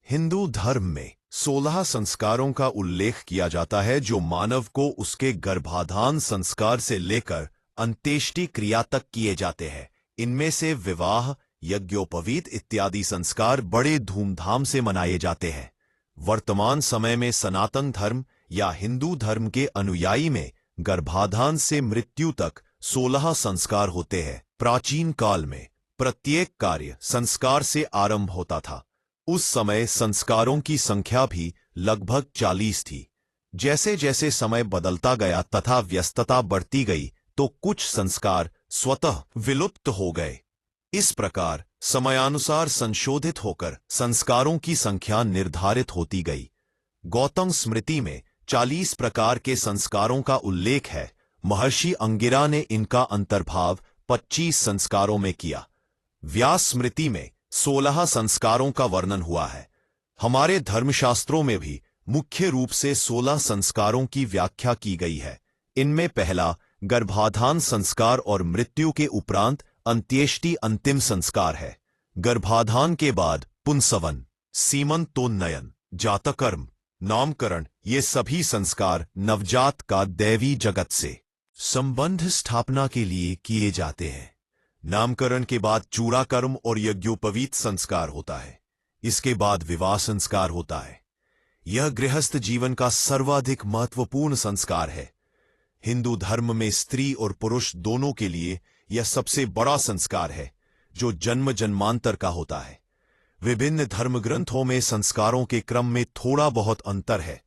हिंदू धर्म में 16 संस्कारों का उल्लेख किया जाता है जो मानव को उसके गर्भाधान संस्कार से लेकर अंत्येष्टि क्रिया तक किए जाते हैं। इनमें से विवाह, यज्ञोपवीत इत्यादि संस्कार बड़े धूमधाम से मनाए जाते हैं। वर्तमान समय में सनातन धर्म या हिंदू धर्म के अनुयायी में गर्भाधान से मृत्यु तक 16 संस्कार होते हैं। प्राचीन काल में प्रत्येक कार्य संस्कार से आरंभ होता था। उस समय संस्कारों की संख्या भी लगभग 40 थी। जैसे जैसे समय बदलता गया तथा व्यस्तता बढ़ती गई तो कुछ संस्कार स्वतः विलुप्त हो गए। इस प्रकार समयानुसार संशोधित होकर संस्कारों की संख्या निर्धारित होती गई। गौतम स्मृति में 40 प्रकार के संस्कारों का उल्लेख है। महर्षि अंगिरा ने इनका अंतर्भाव 25 संस्कारों में किया। व्यास स्मृति में 16 संस्कारों का वर्णन हुआ है। हमारे धर्मशास्त्रों में भी मुख्य रूप से 16 संस्कारों की व्याख्या की गई है। इनमें पहला गर्भाधान संस्कार और मृत्यु के उपरांत अंत्येष्टि अंतिम संस्कार है। गर्भाधान के बाद पुंसवन, सीमंतोन्नयन, जातकर्म, नामकरण ये सभी संस्कार नवजात का दैवी जगत से संबंध स्थापना के लिए किए जाते हैं। नामकरण के बाद चूड़ाकर्म और यज्ञोपवीत संस्कार होता है। इसके बाद विवाह संस्कार होता है। यह गृहस्थ जीवन का सर्वाधिक महत्वपूर्ण संस्कार है। हिंदू धर्म में स्त्री और पुरुष दोनों के लिए यह सबसे बड़ा संस्कार है जो जन्म जन्मांतर का होता है। विभिन्न धर्म ग्रंथों में संस्कारों के क्रम में थोड़ा बहुत अंतर है,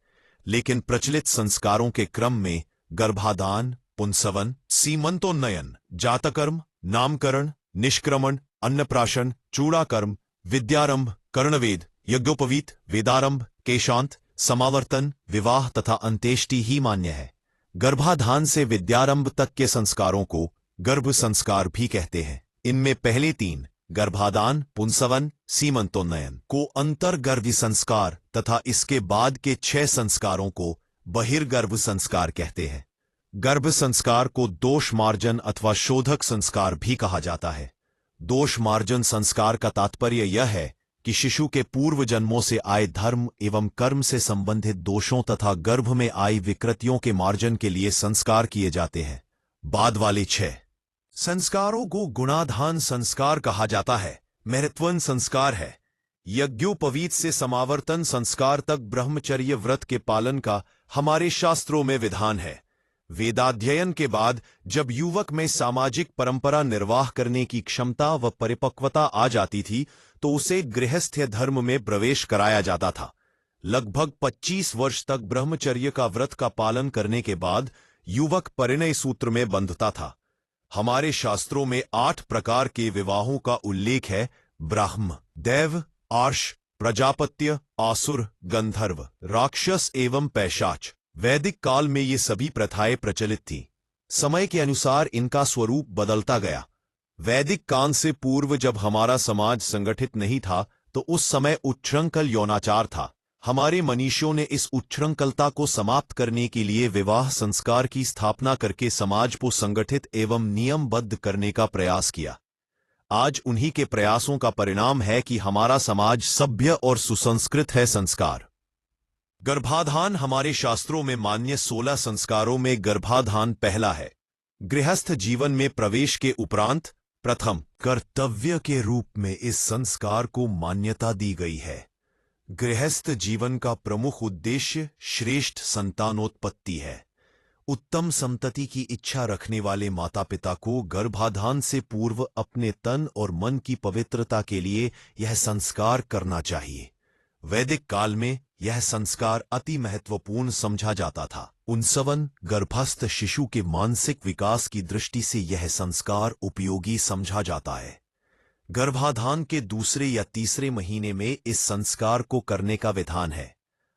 लेकिन प्रचलित संस्कारों के क्रम में गर्भाधान, पुंसवन, सीमंतोन्नयन, जातकर्म, नामकरण, निष्क्रमण, अन्नप्राशन, चूड़ाकर्म, विद्यारंभ, कर्णवेद, यज्ञोपवीत, वेदारंभ, केशांत, समावर्तन, विवाह तथा अंत्येष्टि ही मान्य है। गर्भाधान से विद्यारंभ तक के संस्कारों को गर्भ संस्कार भी कहते हैं। इनमें पहले 3 गर्भाधान, पुंसवन, सीमंतोन्नयन को अंतर्गर्भ संस्कार तथा इसके बाद के 6 संस्कारों को बहिर्गर्भ संस्कार कहते हैं। गर्भ संस्कार को दोष मार्जन अथवा शोधक संस्कार भी कहा जाता है। दोष मार्जन संस्कार का तात्पर्य यह है कि शिशु के पूर्व जन्मों से आए धर्म एवं कर्म से संबंधित दोषों तथा गर्भ में आई विकृतियों के मार्जन के लिए संस्कार किए जाते हैं। बाद वाले 6 संस्कारों को गुणाधान संस्कार कहा जाता है। महत्वपूर्ण संस्कार है। यज्ञोपवीत से समावर्तन संस्कार तक ब्रह्मचर्य व्रत के पालन का हमारे शास्त्रों में विधान है। वेदाध्ययन के बाद जब युवक में सामाजिक परंपरा निर्वाह करने की क्षमता व परिपक्वता आ जाती थी तो उसे गृहस्थ धर्म में प्रवेश कराया जाता था। लगभग 25 वर्ष तक ब्रह्मचर्य का व्रत का पालन करने के बाद युवक परिणय सूत्र में बंधता था। हमारे शास्त्रों में 8 प्रकार के विवाहों का उल्लेख है। ब्राह्म, दैव, आर्ष, प्रजापत्य, आसुर, गंधर्व, राक्षस एवं पैशाच। वैदिक काल में ये सभी प्रथाएं प्रचलित थीं। समय के अनुसार इनका स्वरूप बदलता गया। वैदिक काल से पूर्व जब हमारा समाज संगठित नहीं था तो उस समय उच्छृंखल यौनाचार था। हमारे मनीषियों ने इस उच्छृंखलता को समाप्त करने के लिए विवाह संस्कार की स्थापना करके समाज को संगठित एवं नियमबद्ध करने का प्रयास किया। आज उन्हीं के प्रयासों का परिणाम है कि हमारा समाज सभ्य और सुसंस्कृत है। संस्कार गर्भाधान हमारे शास्त्रों में मान्य 16 संस्कारों में गर्भाधान पहला है। गृहस्थ जीवन में प्रवेश के उपरांत प्रथम कर्तव्य के रूप में इस संस्कार को मान्यता दी गई है। गृहस्थ जीवन का प्रमुख उद्देश्य श्रेष्ठ संतानोत्पत्ति है। उत्तम संतति की इच्छा रखने वाले माता पिता को गर्भाधान से पूर्व अपने तन और मन की पवित्रता के लिए यह संस्कार करना चाहिए। वैदिक काल में यह संस्कार अति महत्वपूर्ण समझा जाता था। पुंसवन गर्भस्थ शिशु के मानसिक विकास की दृष्टि से यह संस्कार उपयोगी समझा जाता है। गर्भाधान के दूसरे या तीसरे महीने में इस संस्कार को करने का विधान है।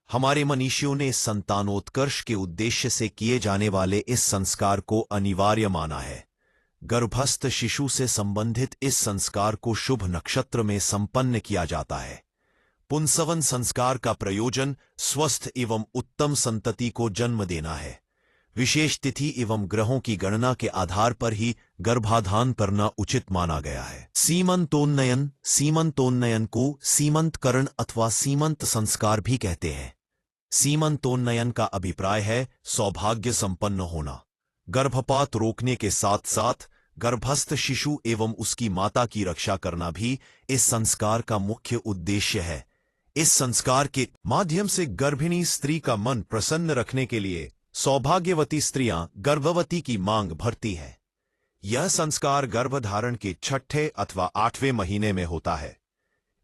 हमारे मनीषियों ने संतानोत्कर्ष के उद्देश्य से किए जाने वाले इस संस्कार को अनिवार्य माना है। गर्भस्थ शिशु से संबंधित इस संस्कार को शुभ नक्षत्र में संपन्न किया जाता है। पुंसवन संस्कार का प्रयोजन स्वस्थ एवं उत्तम संतति को जन्म देना है। विशेष तिथि एवं ग्रहों की गणना के आधार पर ही गर्भाधान करना उचित माना गया है। सीमंतोन्नयन को सीमंतकरण अथवा सीमंत संस्कार भी कहते हैं। सीमंतोन्नयन का अभिप्राय है सौभाग्य संपन्न होना। गर्भपात रोकने के साथ साथ गर्भस्थ शिशु एवं उसकी माता की रक्षा करना भी इस संस्कार का मुख्य उद्देश्य है। इस संस्कार के माध्यम से गर्भिणी स्त्री का मन प्रसन्न रखने के लिए सौभाग्यवती स्त्रियां गर्भवती की मांग भरती हैं। यह संस्कार गर्भधारण के 6ठे अथवा 8वें महीने में होता है।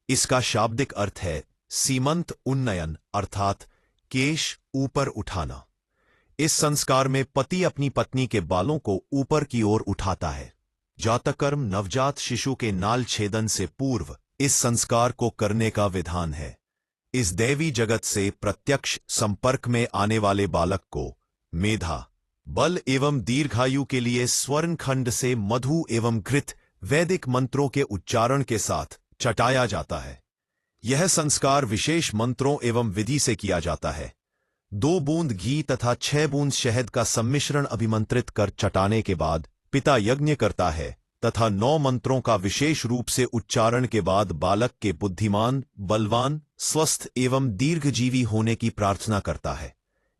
इसका शाब्दिक अर्थ है सीमंत उन्नयन अर्थात केश ऊपर उठाना। इस संस्कार में पति अपनी पत्नी के बालों को ऊपर की ओर उठाता है। जातकर्म नवजात शिशु के नाल छेदन से पूर्व इस संस्कार को करने का विधान है। इस दैवी जगत से प्रत्यक्ष संपर्क में आने वाले बालक को मेधा, बल एवं दीर्घायु के लिए स्वर्णखंड से मधु एवं घृत वैदिक मंत्रों के उच्चारण के साथ चटाया जाता है। यह संस्कार विशेष मंत्रों एवं विधि से किया जाता है। 2 बूंद घी तथा 6 बूंद शहद का सम्मिश्रण अभिमंत्रित कर चटाने के बाद पिता यज्ञ करता है तथा 9 मंत्रों का विशेष रूप से उच्चारण के बाद बालक के बुद्धिमान, बलवान, स्वस्थ एवं दीर्घजीवी होने की प्रार्थना करता है।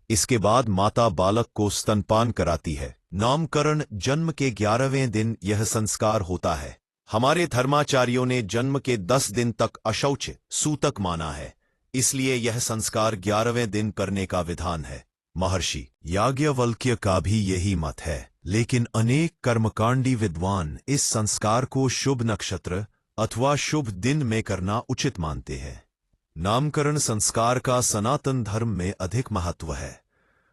इसके बाद माता बालक को स्तनपान कराती है। नामकरण जन्म के 11वें दिन यह संस्कार होता है। हमारे धर्माचार्यों ने जन्म के 10 दिन तक अशौच सूतक माना है, इसलिए यह संस्कार 11वें दिन करने का विधान है। महर्षि याज्ञवल्क्य का भी यही मत है, लेकिन अनेक कर्मकांडी विद्वान इस संस्कार को शुभ नक्षत्र अथवा शुभ दिन में करना उचित मानते हैं। नामकरण संस्कार का सनातन धर्म में अधिक महत्व है।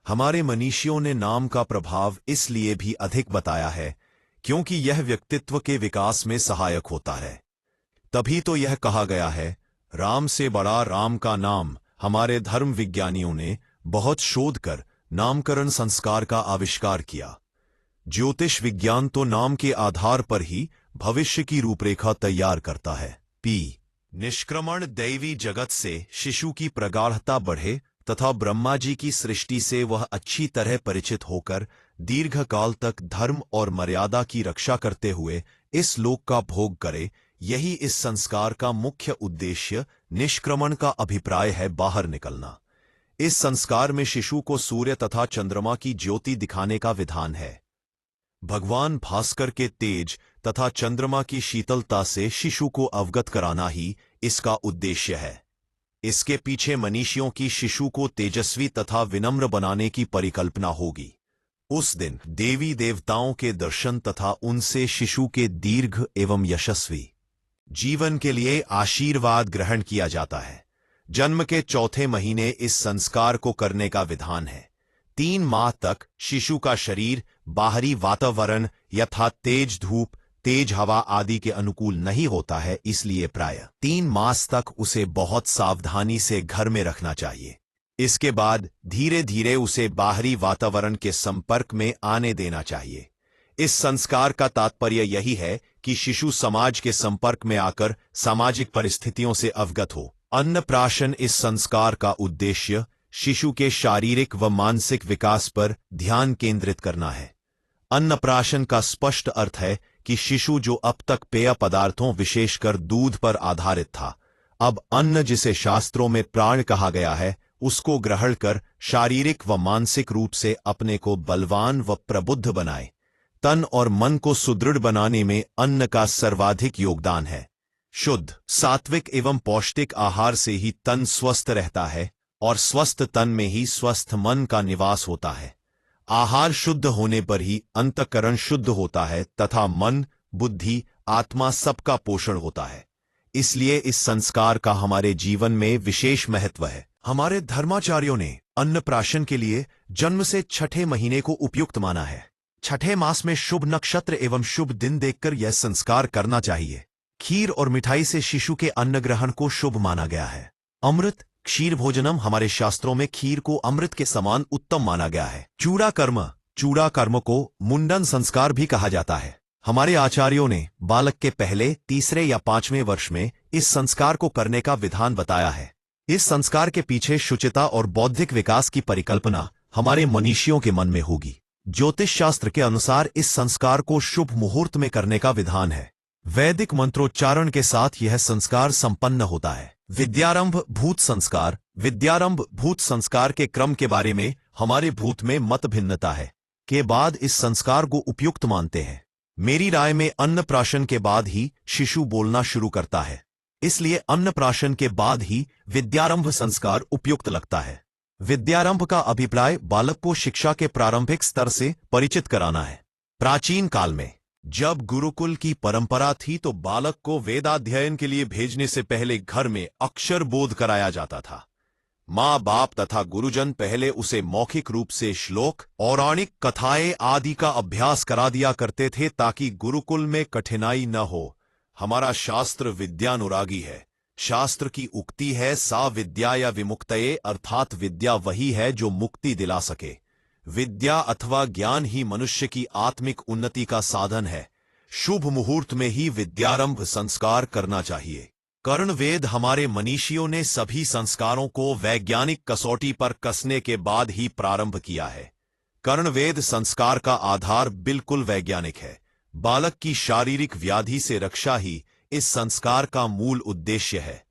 हमारे मनीषियों ने नाम का प्रभाव इसलिए भी अधिक बताया है क्योंकि यह व्यक्तित्व के विकास में सहायक होता है। तभी तो यह कहा गया है, राम से बड़ा राम का नाम। हमारे धर्म विज्ञानियों ने बहुत शोध कर नामकरण संस्कार का आविष्कार किया। ज्योतिष विज्ञान तो नाम के आधार पर ही भविष्य की रूपरेखा तैयार करता है। निष्क्रमण दैवी जगत से शिशु की प्रगाढ़ता बढ़े तथा ब्रह्मा जी की सृष्टि से वह अच्छी तरह परिचित होकर दीर्घकाल तक धर्म और मर्यादा की रक्षा करते हुए इस लोक का भोग करे, यही इस संस्कार का मुख्य उद्देश्य। निष्क्रमण का अभिप्राय है बाहर निकलना। इस संस्कार में शिशु को सूर्य तथा चंद्रमा की ज्योति दिखाने का विधान है। भगवान भास्कर के तेज तथा चंद्रमा की शीतलता से शिशु को अवगत कराना ही इसका उद्देश्य है। इसके पीछे मनीषियों की शिशु को तेजस्वी तथा विनम्र बनाने की परिकल्पना होगी। उस दिन देवी देवताओं के दर्शन तथा उनसे शिशु के दीर्घ एवं यशस्वी जीवन के लिए आशीर्वाद ग्रहण किया जाता है। जन्म के 4थे महीने इस संस्कार को करने का विधान है। 3 माह तक शिशु का शरीर बाहरी वातावरण यथा तेज धूप, तेज हवा आदि के अनुकूल नहीं होता है, इसलिए प्रायः 3 मास तक उसे बहुत सावधानी से घर में रखना चाहिए। इसके बाद धीरे धीरे उसे बाहरी वातावरण के संपर्क में आने देना चाहिए। इस संस्कार का तात्पर्य यही है कि शिशु समाज के संपर्क में आकर सामाजिक परिस्थितियों से अवगत हो। अन्नप्राशन इस संस्कार का उद्देश्य शिशु के शारीरिक व मानसिक विकास पर ध्यान केंद्रित करना है। अन्नप्राशन का स्पष्ट अर्थ है कि शिशु जो अब तक पेय पदार्थों विशेषकर दूध पर आधारित था, अब अन्न जिसे शास्त्रों में प्राण कहा गया है, उसको ग्रहण कर शारीरिक व मानसिक रूप से अपने को बलवान व प्रबुद्ध बनाए। तन और मन को सुदृढ़ बनाने में अन्न का सर्वाधिक योगदान है। शुद्ध, सात्विक एवं पौष्टिक आहार से ही तन स्वस्थ रहता है और स्वस्थ तन में ही स्वस्थ मन का निवास होता है। आहार शुद्ध होने पर ही अंतःकरण शुद्ध होता है तथा मन, बुद्धि, आत्मा सबका पोषण होता है। इसलिए इस संस्कार का हमारे जीवन में विशेष महत्व है। हमारे धर्माचार्यों ने अन्नप्राशन के लिए जन्म से 6ठे महीने को उपयुक्त माना है। 6ठे मास में शुभ नक्षत्र एवं शुभ दिन देखकर यह संस्कार करना चाहिए। खीर और मिठाई से शिशु के अन्न ग्रहण को शुभ माना गया है। अमृत, क्षीर भोजनम, हमारे शास्त्रों में खीर को अमृत के समान उत्तम माना गया है। चूड़ा कर्म को मुंडन संस्कार भी कहा जाता है। हमारे आचार्यों ने बालक के पहले, तीसरे या 5वें वर्ष में इस संस्कार को करने का विधान बताया है। इस संस्कार के पीछे शुचिता और बौद्धिक विकास की परिकल्पना हमारे मनीषियों के मन में होगी। ज्योतिष शास्त्र के अनुसार इस संस्कार को शुभ मुहूर्त में करने का विधान है। वैदिक मंत्रोच्चारण के साथ यह संस्कार संपन्न होता है। विद्यारंभ भूत संस्कार। विद्यारंभ भूत संस्कार के क्रम के बारे में हमारे भूत में मत भिन्नता है। के बाद इस संस्कार को उपयुक्त मानते हैं। मेरी राय में अन्नप्राशन के बाद ही शिशु बोलना शुरू करता है, इसलिए अन्नप्राशन के बाद ही विद्यारंभ संस्कार उपयुक्त लगता है। विद्यारंभ का अभिप्राय बालक को शिक्षा के प्रारंभिक स्तर से परिचित कराना है। प्राचीन काल में जब गुरुकुल की परंपरा थी तो बालक को वेदाध्ययन के लिए भेजने से पहले घर में अक्षर बोध कराया जाता था। माँ बाप तथा गुरुजन पहले उसे मौखिक रूप से श्लोक, पौराणिक कथाएं आदि का अभ्यास करा दिया करते थे ताकि गुरुकुल में कठिनाई न हो। हमारा शास्त्र विद्यानुरागी है। शास्त्र की उक्ति है, सा विद्या या विमुक्तये, अर्थात विद्या वही है जो मुक्ति दिला सके। विद्या अथवा ज्ञान ही मनुष्य की आत्मिक उन्नति का साधन है। शुभ मुहूर्त में ही विद्यारंभ संस्कार करना चाहिए। कर्णवेद हमारे मनीषियों ने सभी संस्कारों को वैज्ञानिक कसौटी पर कसने के बाद ही प्रारंभ किया है। कर्णवेद संस्कार का आधार बिल्कुल वैज्ञानिक है। बालक की शारीरिक व्याधि से रक्षा ही इस संस्कार का मूल उद्देश्य है।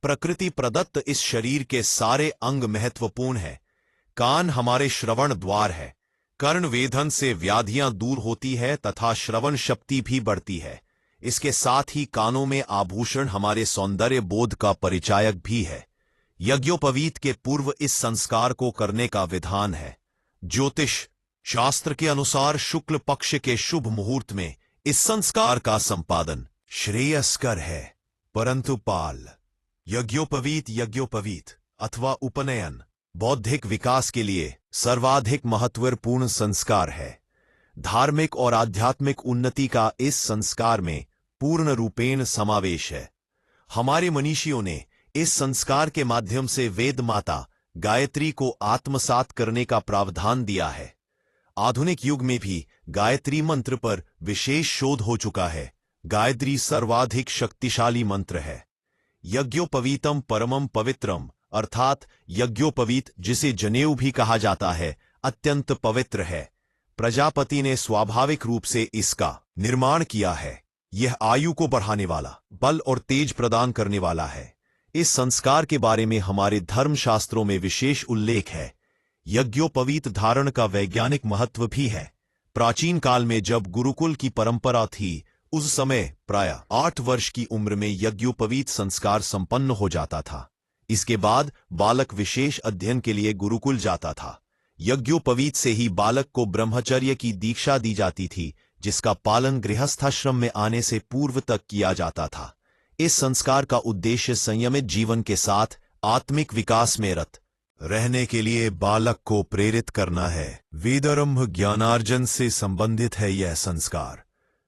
प्रकृति प्रदत्त इस शरीर के सारे अंग महत्वपूर्ण हैं। कान हमारे श्रवण द्वार है। कर्णवेधन से व्याधियां दूर होती है तथा श्रवण शक्ति भी बढ़ती है। इसके साथ ही कानों में आभूषण हमारे सौंदर्य बोध का परिचायक भी है। यज्ञोपवीत के पूर्व इस संस्कार को करने का विधान है। ज्योतिष शास्त्र के अनुसार शुक्ल पक्ष के शुभ मुहूर्त में इस संस्कार का संपादन श्रेयस्कर है। परंतु पाल यज्ञोपवीत अथवा उपनयन बौद्धिक विकास के लिए सर्वाधिक महत्वपूर्ण संस्कार है। धार्मिक और आध्यात्मिक उन्नति का इस संस्कार में पूर्ण रूपेण समावेश है। हमारे मनीषियों ने इस संस्कार के माध्यम से वेद माता गायत्री को आत्मसात करने का प्रावधान दिया है। आधुनिक युग में भी गायत्री मंत्र पर विशेष शोध हो चुका है। गायत्री सर्वाधिक शक्तिशाली मंत्र है। यज्ञोपवीतम परमम पवित्रम, अर्थात यज्ञोपवीत जिसे जनेऊ भी कहा जाता है, अत्यंत पवित्र है। प्रजापति ने स्वाभाविक रूप से इसका निर्माण किया है। यह आयु को बढ़ाने वाला, बल और तेज प्रदान करने वाला है। इस संस्कार के बारे में हमारे धर्मशास्त्रों में विशेष उल्लेख है। यज्ञोपवीत धारण का वैज्ञानिक महत्व भी है। प्राचीन काल में जब गुरुकुल की परंपरा थी, उस समय प्राय 8 वर्ष की उम्र में यज्ञोपवीत संस्कार संपन्न हो जाता था। इसके बाद बालक विशेष अध्ययन के लिए गुरुकुल जाता था। यज्ञोपवीत से ही बालक को ब्रह्मचर्य की दीक्षा दी जाती थी, जिसका पालन गृहस्थाश्रम में आने से पूर्व तक किया जाता था। इस संस्कार का उद्देश्य संयमित जीवन के साथ आत्मिक विकास में रत रहने के लिए बालक को प्रेरित करना है। वेदारंभ ज्ञानार्जन से संबंधित है यह संस्कार।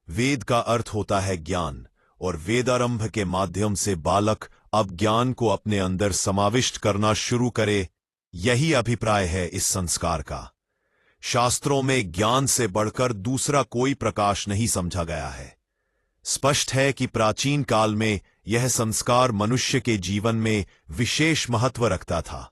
वेद का अर्थ होता है ज्ञान, और वेदारंभ के माध्यम से बालक अब ज्ञान को अपने अंदर समाविष्ट करना शुरू करे। यही अभिप्राय है इस संस्कार का। शास्त्रों में ज्ञान से बढ़कर दूसरा कोई प्रकाश नहीं समझा गया है। स्पष्ट है कि प्राचीन काल में यह संस्कार मनुष्य के जीवन में विशेष महत्व रखता था।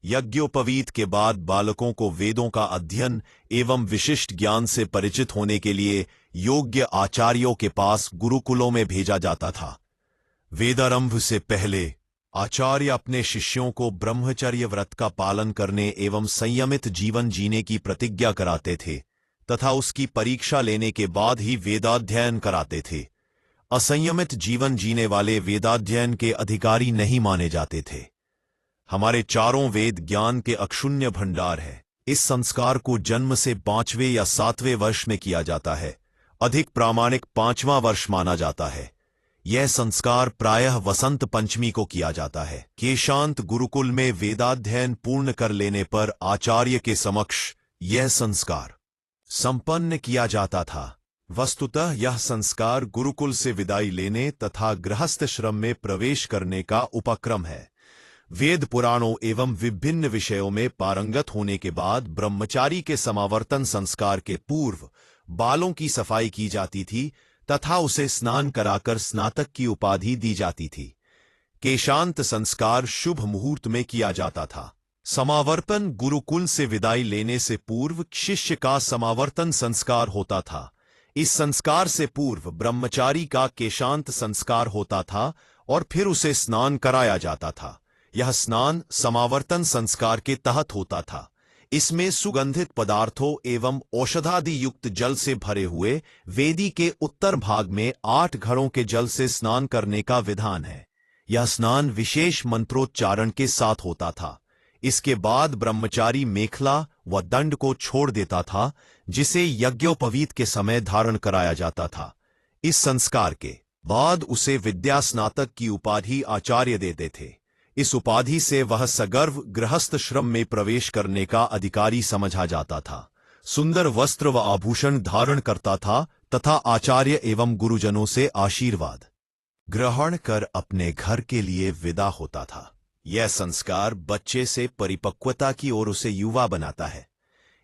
यज्ञोपवीत के बाद बालकों को वेदों का अध्ययन एवं विशिष्ट ज्ञान से परिचित होने के लिए योग्य आचार्यों के पास गुरुकुलों में भेजा जाता था। वेदारंभ से पहले आचार्य अपने शिष्यों को ब्रह्मचर्य व्रत का पालन करने एवं संयमित जीवन जीने की प्रतिज्ञा कराते थे तथा उसकी परीक्षा लेने के बाद ही वेदाध्ययन कराते थे। असंयमित जीवन जीने वाले वेदाध्ययन के अधिकारी नहीं माने जाते थे। हमारे चारों वेद ज्ञान के अक्षुण्य भंडार है। इस संस्कार को जन्म से 5वें या 7वें वर्ष में किया जाता है। अधिक प्रामाणिक 5वां वर्ष माना जाता है। यह संस्कार प्रायः वसंत पंचमी को किया जाता है। केशांत गुरुकुल में वेदाध्ययन पूर्ण कर लेने पर आचार्य के समक्ष यह संस्कार संपन्न किया जाता था। वस्तुतः यह संस्कार गुरुकुल से विदाई लेने तथा गृहस्थ श्रम में प्रवेश करने का उपक्रम है। वेद पुराणों एवं विभिन्न विषयों में पारंगत होने के बाद ब्रह्मचारी के समावर्तन संस्कार के पूर्व बालों की सफाई की जाती थी तथा उसे स्नान कराकर स्नातक की उपाधि दी जाती थी। केशांत संस्कार शुभ मुहूर्त में किया जाता था। समावर्तन गुरुकुल से विदाई लेने से पूर्व शिष्य का समावर्तन संस्कार होता था। इस संस्कार से पूर्व ब्रह्मचारी का केशांत संस्कार होता था और फिर उसे स्नान कराया जाता था। यह स्नान समावर्तन संस्कार के तहत होता था। इसमें सुगंधित पदार्थों एवं औषधादि युक्त जल से भरे हुए वेदी के उत्तर भाग में 8 घड़ों के जल से स्नान करने का विधान है। यह स्नान विशेष मंत्रोच्चारण के साथ होता था। इसके बाद ब्रह्मचारी मेखला व दंड को छोड़ देता था, जिसे यज्ञोपवीत के समय धारण कराया जाता था। इस संस्कार के बाद उसे विद्या स्नातक की उपाधि आचार्य देते थे। इस उपाधि से वह सगर्व गृहस्थ श्रम में प्रवेश करने का अधिकारी समझा जाता था। सुंदर वस्त्र व आभूषण धारण करता था तथा आचार्य एवं गुरुजनों से आशीर्वाद ग्रहण कर अपने घर के लिए विदा होता था। यह संस्कार बच्चे से परिपक्वता की ओर उसे युवा बनाता है।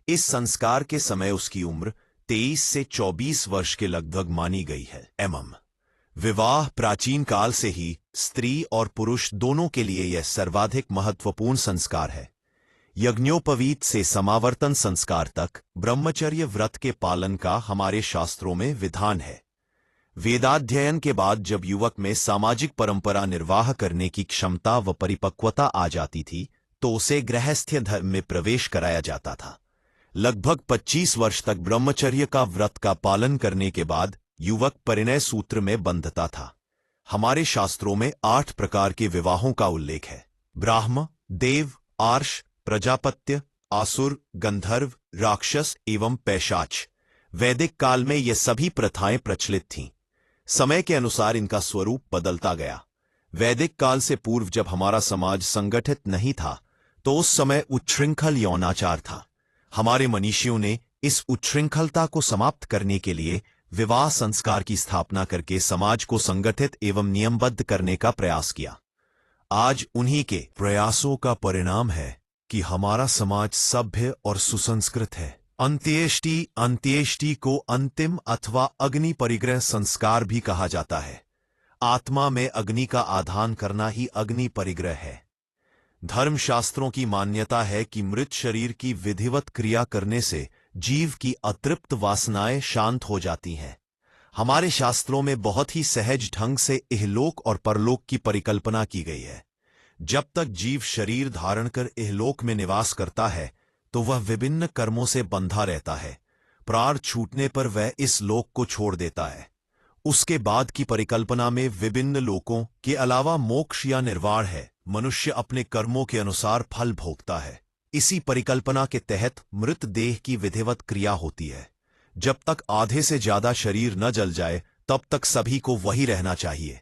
इस संस्कार के समय उसकी उम्र 23 से 24 वर्ष के लगभग मानी गई है। विवाह प्राचीन काल से ही स्त्री और पुरुष दोनों के लिए यह सर्वाधिक महत्वपूर्ण संस्कार है। यज्ञोपवीत से समावर्तन संस्कार तक ब्रह्मचर्य व्रत के पालन का हमारे शास्त्रों में विधान है। वेदाध्ययन के बाद जब युवक में सामाजिक परंपरा निर्वाह करने की क्षमता व परिपक्वता आ जाती थी, तो उसे गृहस्थ्य धर्म में प्रवेश कराया जाता था। लगभग 25 वर्ष तक ब्रह्मचर्य का व्रत का पालन करने के बाद युवक परिणय सूत्र में बंधता था। हमारे शास्त्रों में 8 प्रकार के विवाहों का उल्लेख है: ब्राह्म, देव, आर्ष, प्रजापत्य, आसुर, गंधर्व, राक्षस एवं पैशाच। वैदिक काल में ये सभी प्रथाएं प्रचलित थीं। समय के अनुसार इनका स्वरूप बदलता गया। वैदिक काल से पूर्व जब हमारा समाज संगठित नहीं था, तो उस समय उच्छृंखल यौनाचार था। हमारे मनीषियों ने इस उच्छृंखलता को समाप्त करने के लिए विवाह संस्कार की स्थापना करके समाज को संगठित एवं नियमबद्ध करने का प्रयास किया। आज उन्हीं के प्रयासों का परिणाम है कि हमारा समाज सभ्य और सुसंस्कृत है। अंत्येष्टि को अंतिम अथवा अग्नि परिग्रह संस्कार भी कहा जाता है। आत्मा में अग्नि का आधान करना ही अग्नि परिग्रह है। धर्मशास्त्रों की मान्यता है कि मृत शरीर की विधिवत क्रिया करने से जीव की अतृप्त वासनाएं शांत हो जाती हैं। हमारे शास्त्रों में बहुत ही सहज ढंग से इहलोक और परलोक की परिकल्पना की गई है। जब तक जीव शरीर धारण कर इहलोक में निवास करता है, तो वह विभिन्न कर्मों से बंधा रहता है। प्राण छूटने पर वह इस लोक को छोड़ देता है। उसके बाद की परिकल्पना में विभिन्न लोकों के अलावा मोक्ष या निर्वाण है। मनुष्य अपने कर्मों के अनुसार फल भोगता है। इसी परिकल्पना के तहत मृत देह की विधिवत क्रिया होती है। जब तक आधे से ज्यादा शरीर न जल जाए, तब तक सभी को वही रहना चाहिए।